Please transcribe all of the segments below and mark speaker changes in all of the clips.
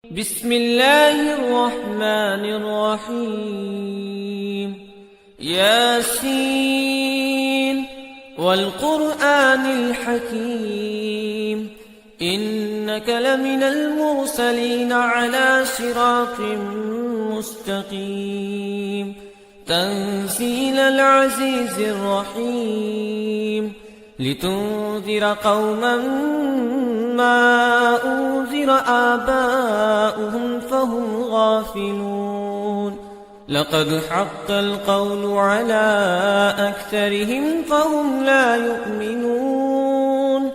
Speaker 1: بسم الله الرحمن الرحيم ياسين والقرآن الحكيم إنك لمن المرسلين على صراط مستقيم تنزيل العزيز الرحيم لتنذر قوما ما أنذر آباؤهم فهم غافلون لقد حق القول على أكثرهم فهم لا يؤمنون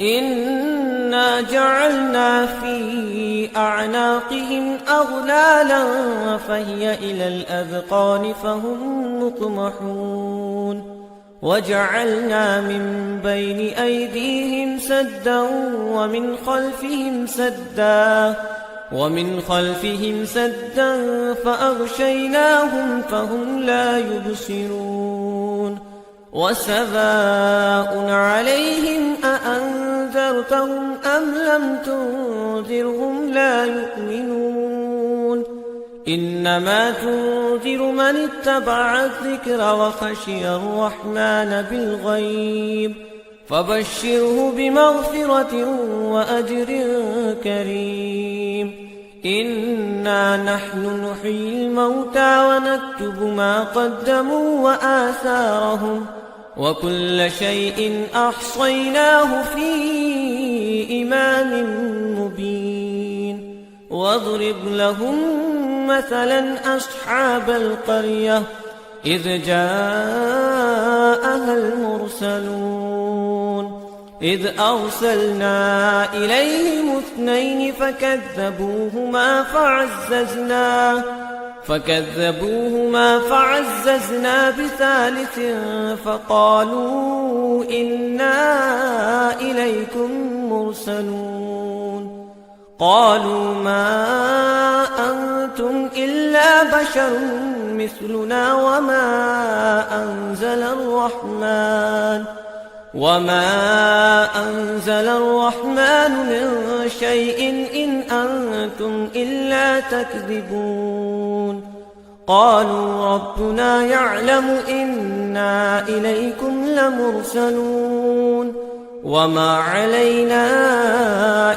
Speaker 1: إنا جعلنا في أعناقهم أغلالا فهي إلى الأذقان فهم مقمحون وجعلنا من بين أيديهم سدا ومن خلفهم سدا فأغشيناهم فهم لا يبصرون وسواء عليهم أأنذرتهم أم لم تنذرهم لا يؤمنون إنما تنذر من اتبع الذكر وخشي الرحمن بالغيب فبشره بمغفرة وأجر كريم إنا نحن نحيي الموتى ونكتب ما قدموا وآثارهم وكل شيء أحصيناه في إمام مبين واضرب لهم مثلا أصحاب القرية إذ جاءها المرسلون إذ أرسلنا إليهم اثنين فكذبوهما فعززنا بثالث فقالوا إنا إليكم مرسلون قالوا ما أنتم إلا بشر مثلنا وما أنزل الرحمن من شيء إن أنتم إلا تكذبون قالوا ربنا يعلم إنا إليكم لمرسلون وما علينا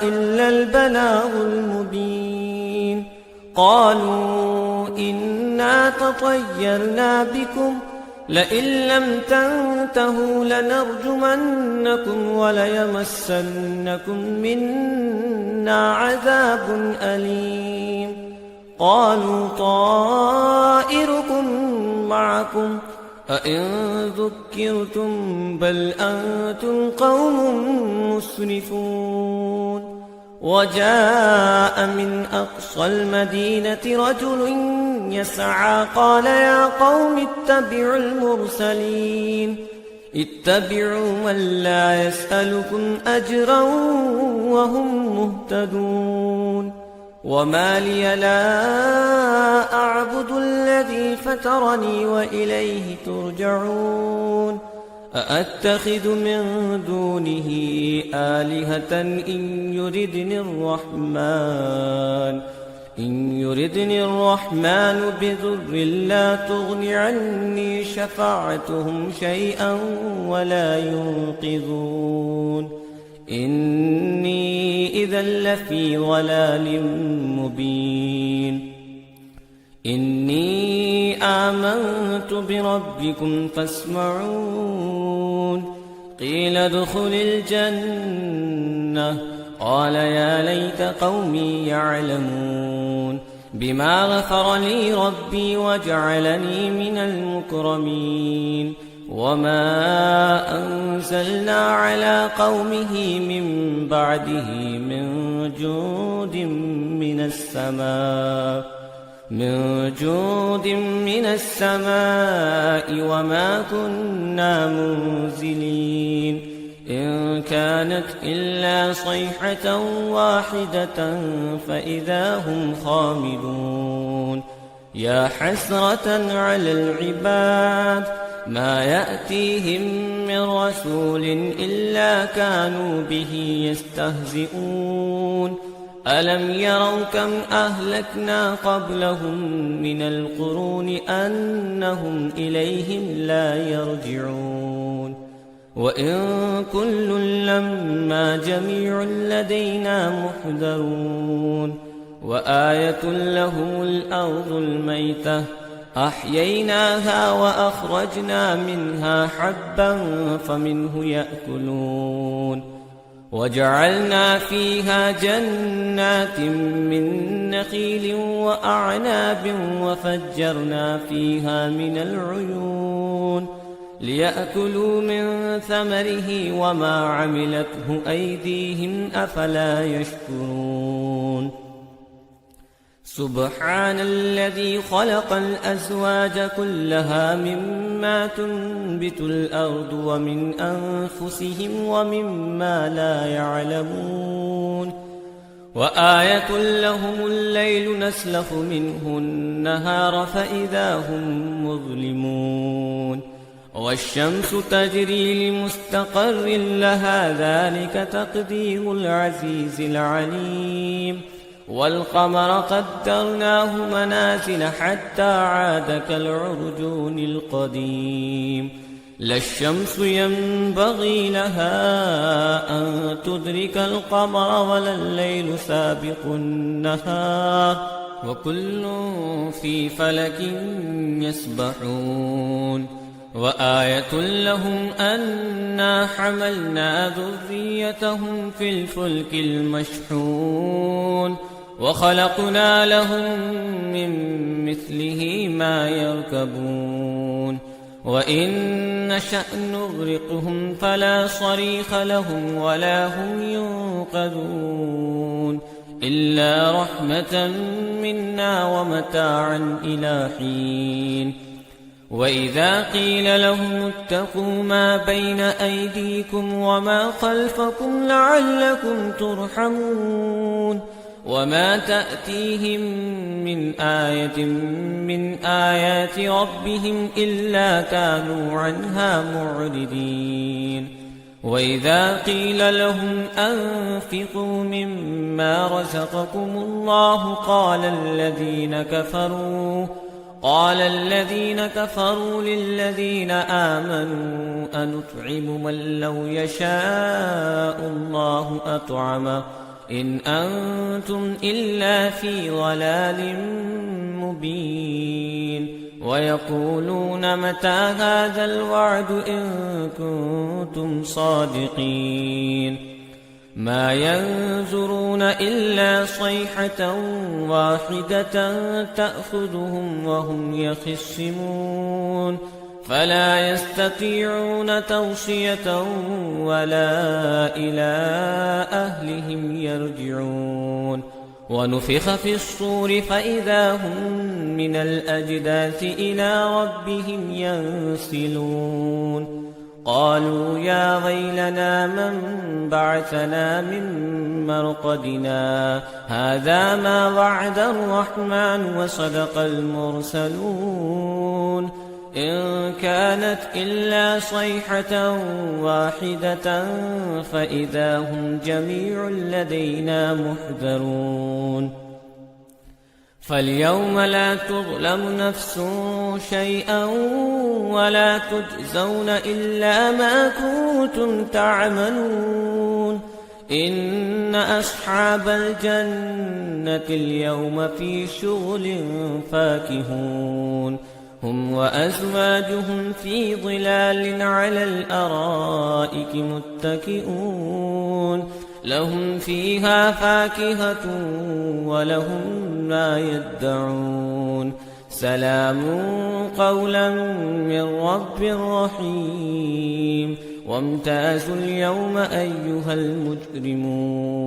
Speaker 1: إلا البلاغ المبين قالوا إنا تطيرنا بكم لئن لم تنتهوا لنرجمنكم وليمسنكم منا عذاب أليم قالوا طائركم معكم أئن ذكرتم بل أنتم قوم مسرفون وجاء من أقصى المدينة رجل يسعى قال يا قوم اتبعوا المرسلين اتبعوا من لا يسألكم أجرا وهم مهتدون وما لي لا أعبد الذي فطرني وإليه ترجعون أأتخذ من دونه آلهة إن يردني الرحمن بضر لا تغن عني شفاعتهم شيئا ولا ينقذون إني إذا لفي ضلال مبين إني آمنت بربكم فاسمعون قيل ادخل الجنة قال يا ليت قومي يعلمون بما غفر لي ربي وجعلني من المكرمين وما أنزلنا على قومه من بعده من جود من السماء وما كنا منزلين إن كانت إلا صيحة واحدة فإذا هم خامدون يا حسرة على العباد ما يأتيهم من رسول إلا كانوا به يستهزئون ألم يروا كم أهلكنا قبلهم من القرون أنهم إليهم لا يرجعون وإن كل لما جميع لدينا محضرون وآية لهم الأرض الميتة أحييناها وأخرجنا منها حبا فمنه يأكلون وجعلنا فيها جنات من نخيل وأعناب وفجرنا فيها من العيون ليأكلوا من ثمره وما عملته أيديهم أفلا يشكرون سبحان الذي خلق الأزواج كلها مما تنبت الأرض ومن أنفسهم ومما لا يعلمون وآية لهم الليل نسلخ منه النهار فإذا هم مظلمون والشمس تجري لمستقر لها ذلك تقدير العزيز العليم والقمر قدرناه منازل حتى عاد كالعرجون القديم لا الشمس ينبغي لها أن تدرك القمر ولا الليل سابق النهار وكل في فلك يسبحون وآية لهم أنا حملنا ذريتهم في الفلك المشحون وخلقنا لهم من مثله ما يركبون وإن نشأ نغرقهم فلا صريخ لهم ولا هم ينقذون إلا رحمة منا ومتاعا إلى حين وإذا قيل لهم اتقوا ما بين أيديكم وما خلفكم لعلكم ترحمون وما تأتيهم من آية من آيات ربهم إلا كانوا عنها معرضين وإذا قيل لهم أنفقوا مما رزقكم الله قال الذين كفروا للذين آمنوا أنطعم من لو يشاء الله أطعمه إن أنتم إلا في ضلال مبين ويقولون متى هذا الوعد إن كنتم صادقين ما ينظرون إلا صيحة واحدة تأخذهم وهم يخصمون فلا يستطيعون توصية ولا إلى أهلهم يرجعون ونفخ في الصور فإذا هم من الأجداث إلى ربهم ينسلون قالوا يا ويلنا من بعثنا من مرقدنا هذا ما وعد الرحمن وصدق المرسلون إن كانت إلا صيحة واحدة فإذا هم جميع لدينا محضرون فاليوم لا تظلم نفس شيئا ولا تجزون إلا ما كنتم تعملون إن أصحاب الجنة اليوم في شغل فاكهون هم وأزواجهم في ظلال على الأرائك متكئون لهم فيها فاكهة ولهم ما يدعون سلام قولا من رب رحيم وامتازوا اليوم أيها المجرمون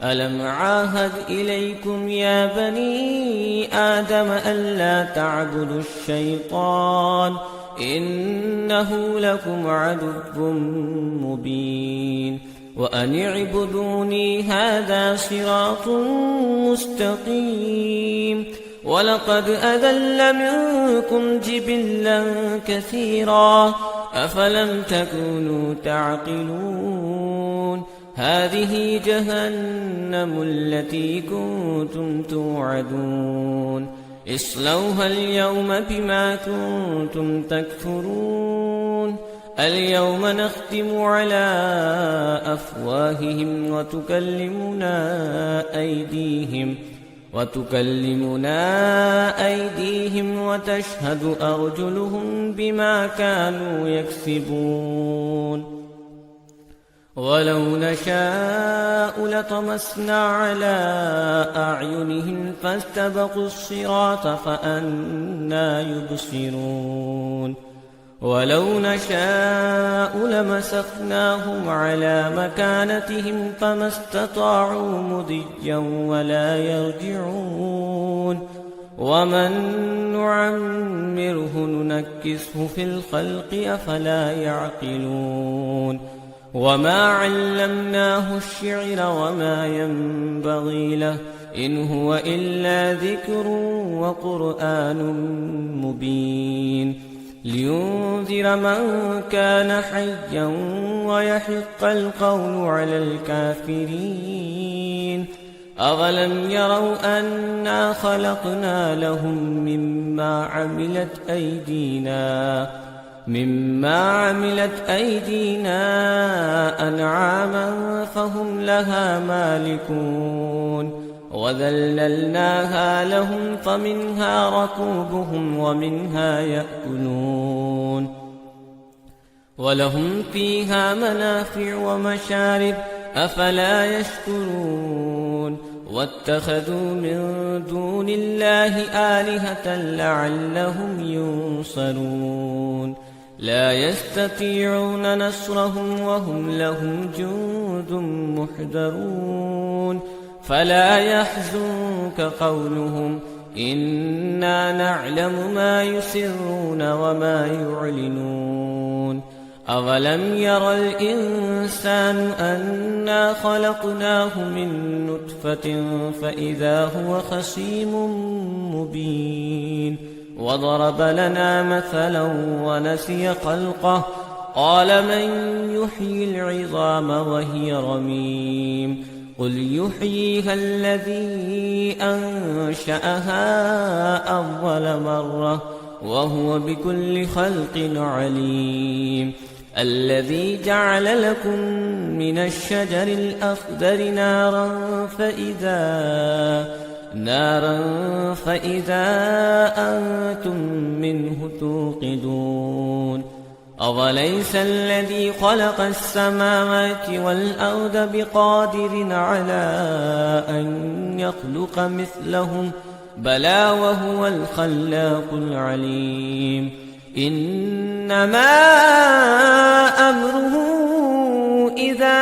Speaker 1: ألم عاهد إليكم يا بني آدم ألا تعبدوا الشيطان إنه لكم عدو مبين وأن اعبدوني هذا صراط مستقيم ولقد أذل منكم جبلا كثيرا أفلم تكونوا تعقلون هذه جهنم التي كنتم توعدون اصلوها اليوم بما كنتم تكفرون اليوم نختم على أفواههم وتكلمنا أيديهم وتشهد أرجلهم بما كانوا يكسبون ولو نشاء لطمسنا على أعينهم فاستبقوا الصراط فأنى يبصرون ولو نشاء لمسخناهم على مكانتهم فما استطاعوا مضيا ولا يرجعون ومن نعمره ننكسه في الخلق أفلا يعقلون وما علمناه الشعر وما ينبغي له إن هو إلا ذكر وقرآن مبين لينذر من كان حيا ويحق القول على الكافرين أولم يروا أنا خلقنا لهم مما عملت أيدينا أنعاما فهم لها مالكون وذللناها لهم فمنها ركوبهم ومنها يأكلون ولهم فيها منافع ومشارب أفلا يشكرون واتخذوا من دون الله آلهة لعلهم ينصرون لا يستطيعون نصرهم وهم لهم جند محضرون فلا يحزنك قولهم إنا نعلم ما يسرون وما يعلنون أولم ير الإنسان أنا خلقناه من نطفة فإذا هو خصيم مبين وضرب لنا مثلا ونسي خلقه قال من يحيي العظام وهي رميم قل يحييها الذي أنشأها أول مرة وهو بكل خلق عليم الذي جعل لكم من الشجر الأخضر نارا فإذا أنتم منه توقدون أوليس الذي خلق السماوات والأرض بقادر على أن يخلق مثلهم بلى وهو الخلاق العليم إنما أمره إذا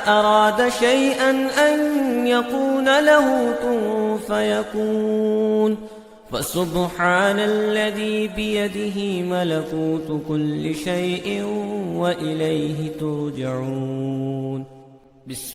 Speaker 1: أراد شيئا أن يقول له كن فيكون فسبحان الذي بيده ملكوت كل شيء وإليه ترجعون